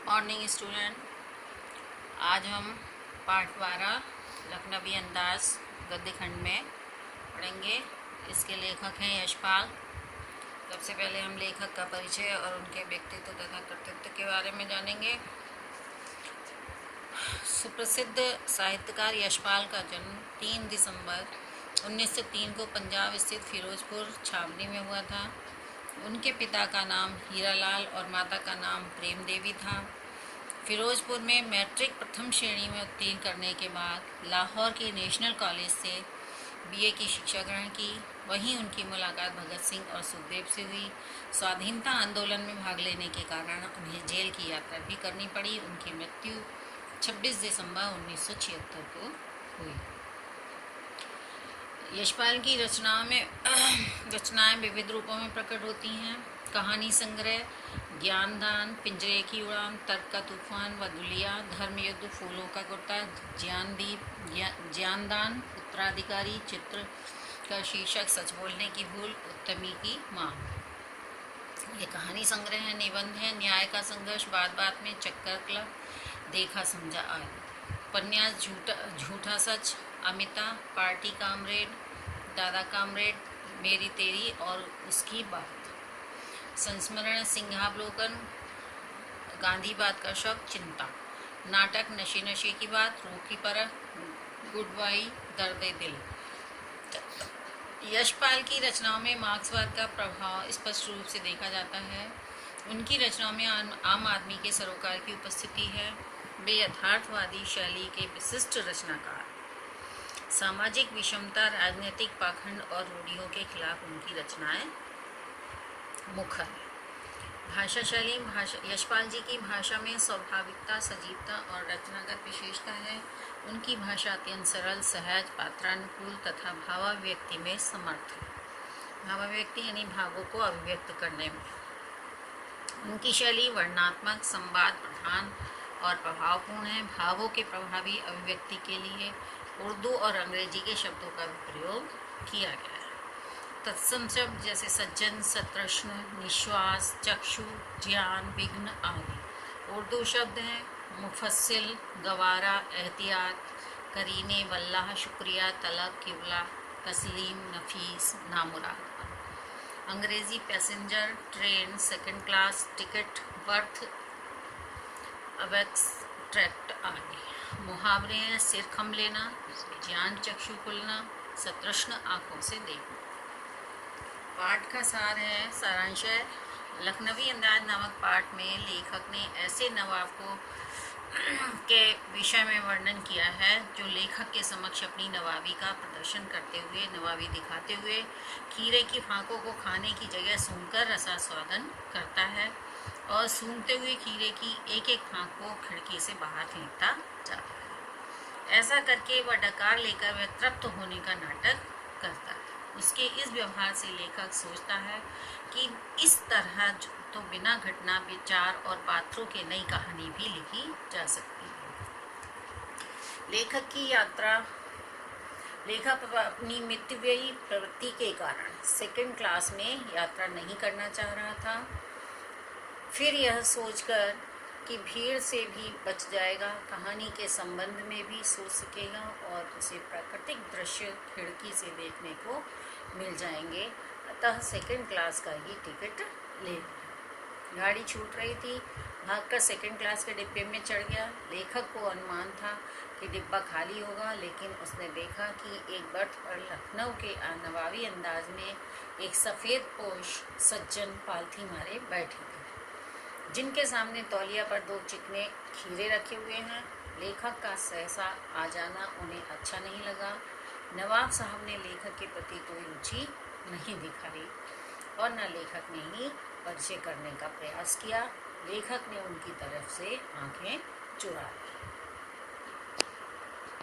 Morning student. आज हम पाठ 12 लखनवी अंदाज गद्य खंड में पढ़ेंगे। इसके लेखक हैं यशपाल। सबसे पहले हम लेखक का परिचय और उनके व्यक्तित्व तथा कर्तृत्व के बारे में जानेंगे। सुप्रसिद्ध साहित्यकार यशपाल का जन्म 3 दिसंबर 1903 को पंजाब स्थित फिरोजपुर छावनी में हुआ था। उनके पिता का नाम हीरालाल और माता का नाम प्रेम देवी था। फिरोजपुर में मैट्रिक प्रथम श्रेणी में उत्तीर्ण करने के बाद लाहौर के नेशनल कॉलेज से बीए की शिक्षा ग्रहण की। वहीं उनकी मुलाकात भगत सिंह और सुखदेव से हुई। स्वाधीनता आंदोलन में भाग लेने के कारण उन्हें जेल की यात्रा भी करनी पड़ी। उनकी मृत्यु 26 दिसंबर 1976 को हुई। यशपाल की रचनाएं विविध रूपों में प्रकट होती हैं। कहानी संग्रह, ज्ञानदान, पिंजरे की उड़ान, तर्क का तूफान, वदुलिया, धर्मयुद्ध, फूलों का कुर्ता, ज्ञानदान, उत्तराधिकारी, चित्र का शीर्षक, सच बोलने की भूल, उत्तमी की माँ। ये कहानी संग्रह है। निबंध है, न्याय का संघर्ष, बात बात में, चक्कर क्लब, देखा समझा आदि। उपन्यास, झूठा सच, अमिता, पार्टी कामरेड, दादा कामरेड, मेरी तेरी और उसकी बात। संस्मरण, सिंहावलोकन, गांधी बात का शब्द, चिंता। नाटक, नशे नशे की बात, रूह की परख, गुड बाई, दर्द दिल। यशपाल की रचनाओं में मार्क्सवाद का प्रभाव स्पष्ट रूप से देखा जाता है। उनकी रचनाओं में आम आदमी के सरोकार की उपस्थिति है। वे यथार्थवादी शैली के विशिष्ट रचनाकार। सामाजिक विषमता, राजनीतिक पाखंड और रूढ़ियों के खिलाफ उनकी रचनाएं मुखर है। भाषा शैली, यशपाल जी की भाषा में स्वाभाविकता, सजीवता और रचनागत विशेषता है। उनकी भाषा अत्यंत सरल, सहज, पात्रानुकूल तथा भावाभिव्यक्ति में समर्थ है। भावाभिव्यक्ति यानी भावों को अभिव्यक्त करने में। उनकी शैली वर्णनात्मक, संवाद प्रधान और प्रभावपूर्ण है। भावों के प्रभावी अभिव्यक्ति के लिए उर्दू और अंग्रेजी के शब्दों का भी प्रयोग किया गया है। तत्सम शब्द जैसे सज्जन, सतृष्ण, निश्वास, चक्षु, ज्ञान, विघ्न आदि उर्दू शब्द हैं। मुफस्सिल, गवारा, एहतियात, करीने, वल्लाह, शुक्रिया, तलब, किबला, तस्लीम, नफीस, नामुराद। अंग्रेजी passenger, train, second class, ticket, birth, abstract आदि। मुहावरे हैं, सिर खम लेना, ज्ञान चक्षु खुलना, सतृष्ण आंखों से देखना। पाठ का सार है, सारांश है। लखनवी अंदाज नामक पाठ में लेखक ने ऐसे नवाब को के विषय में वर्णन किया है जो लेखक के समक्ष अपनी नवाबी का प्रदर्शन करते हुए, नवाबी दिखाते हुए खीरे की फांकों को खाने की जगह सूंघकर रसास्वादन करता है और सूंघते हुए खीरे की एक एक फांक को खिड़की से बाहर फेंकता जाता है। ऐसा करके वह डकार लेकर वह तृप्त होने का नाटक करता है। उसके इस व्यवहार से लेखक सोचता है कि इस तरह तो बिना घटना, विचार और पात्रों के नई कहानी भी लिखी जा सकती है। लेखक की यात्रा। लेखक अपनी मितव्ययी प्रवृत्ति के कारण सेकंड क्लास में यात्रा नहीं करना चाह रहा था। फिर यह सोचकर कि भीड़ से भी बच जाएगा, कहानी के संबंध में भी सोच सकेगा और उसे प्राकृतिक दृश्य खिड़की से देखने को मिल जाएंगे, अतः सेकंड क्लास का ही टिकट ले लिया। गाड़ी छूट रही थी, भागकर सेकंड क्लास के डिब्बे में चढ़ गया। लेखक को अनुमान था कि डिब्बा खाली होगा, लेकिन उसने देखा कि एक बर्थ पर लखनऊ के नवाबी अंदाज में एक सफ़ेद पोश सज्जन पालथी मारे बैठे थे, जिनके सामने तौलिया पर 2 चिकने खीरे रखे हुए हैं। लेखक का सहसा आ जाना उन्हें अच्छा नहीं लगा। नवाब साहब ने लेखक के प्रति कोई रुचि नहीं दिखाई और न लेखक ने ही परिचय करने का प्रयास किया। लेखक ने उनकी तरफ से आंखें चुरा ली।